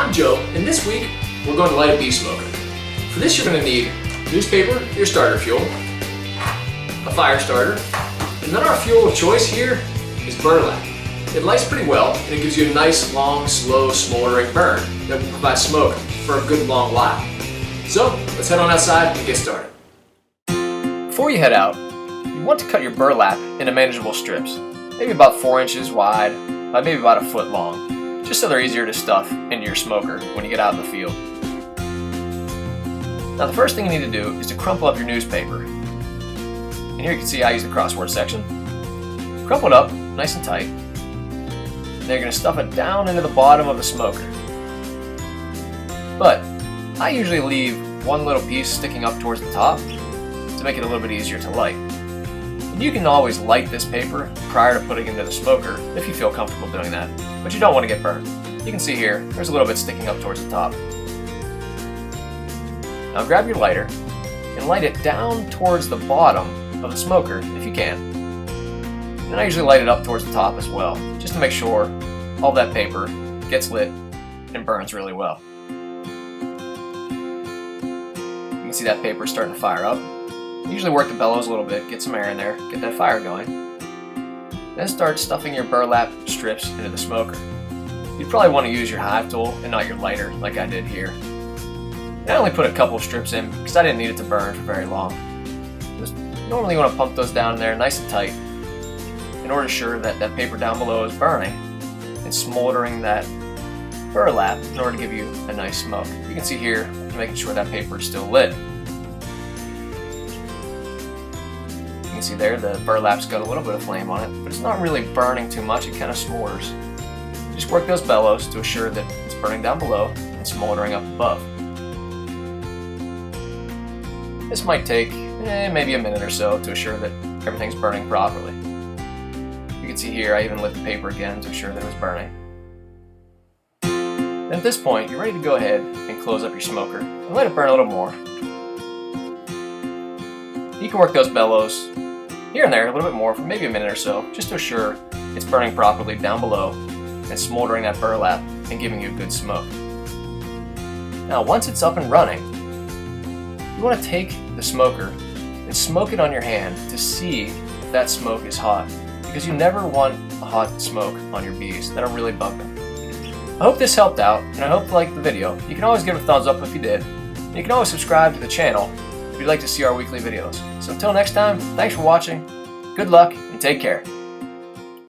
I'm Joe, and this week we're going to light a bee smoker. For this you're going to need newspaper, your starter fuel, a fire starter, and then our fuel of choice here is burlap. It lights pretty well, and it gives you a nice, long, slow, smoldering burn that will provide smoke for a good long while. So let's head on outside and get started. Before you head out, you want to cut your burlap into manageable strips, maybe about 4 inches wide by maybe about a foot long, just so they're easier to stuff into your smoker when you get out in the field. Now the first thing you need to do is to crumple up your newspaper. And here you can see I use the crossword section. Crumple it up nice and tight. And then you're going to stuff it down into the bottom of the smoker. But I usually leave one little piece sticking up towards the top to make it a little bit easier to light. And you can always light this paper prior to putting it into the smoker if you feel comfortable doing that, but you don't want to get burned. You can see here, there's a little bit sticking up towards the top. Now grab your lighter and light it down towards the bottom of the smoker if you can. And I usually light it up towards the top as well, just to make sure all that paper gets lit and burns really well. You can see that paper starting to fire up. Usually work the bellows a little bit, get some air in there, get that fire going. Then start stuffing your burlap strips into the smoker. You'd probably want to use your hive tool and not your lighter like I did here. And I only put a couple of strips in because I didn't need it to burn for very long. Just normally you want to pump those down in there nice and tight in order to ensure that that paper down below is burning and smoldering that burlap in order to give you a nice smoke. You can see here, I'm making sure that paper is still lit. You can see there the burlap's got a little bit of flame on it, but it's not really burning too much, it kind of smolders. Just work those bellows to assure that it's burning down below and smoldering up above. This might take maybe a minute or so to assure that everything's burning properly. You can see here I even lit the paper again to ensure that it was burning. And at this point you're ready to go ahead and close up your smoker and let it burn a little more. You can work those bellows here and there a little bit more for maybe a minute or so, just to assure it's burning properly down below and smoldering that burlap and giving you a good smoke. Now once it's up and running, you want to take the smoker and smoke it on your hand to see if that smoke is hot, because you never want a hot smoke on your bees. That'll really bug them. I hope this helped out, and I hope you liked the video. You can always give it a thumbs up if you did. And you can always subscribe to the channel if you'd like to see our weekly videos. So until next time, thanks for watching, good luck, and take care.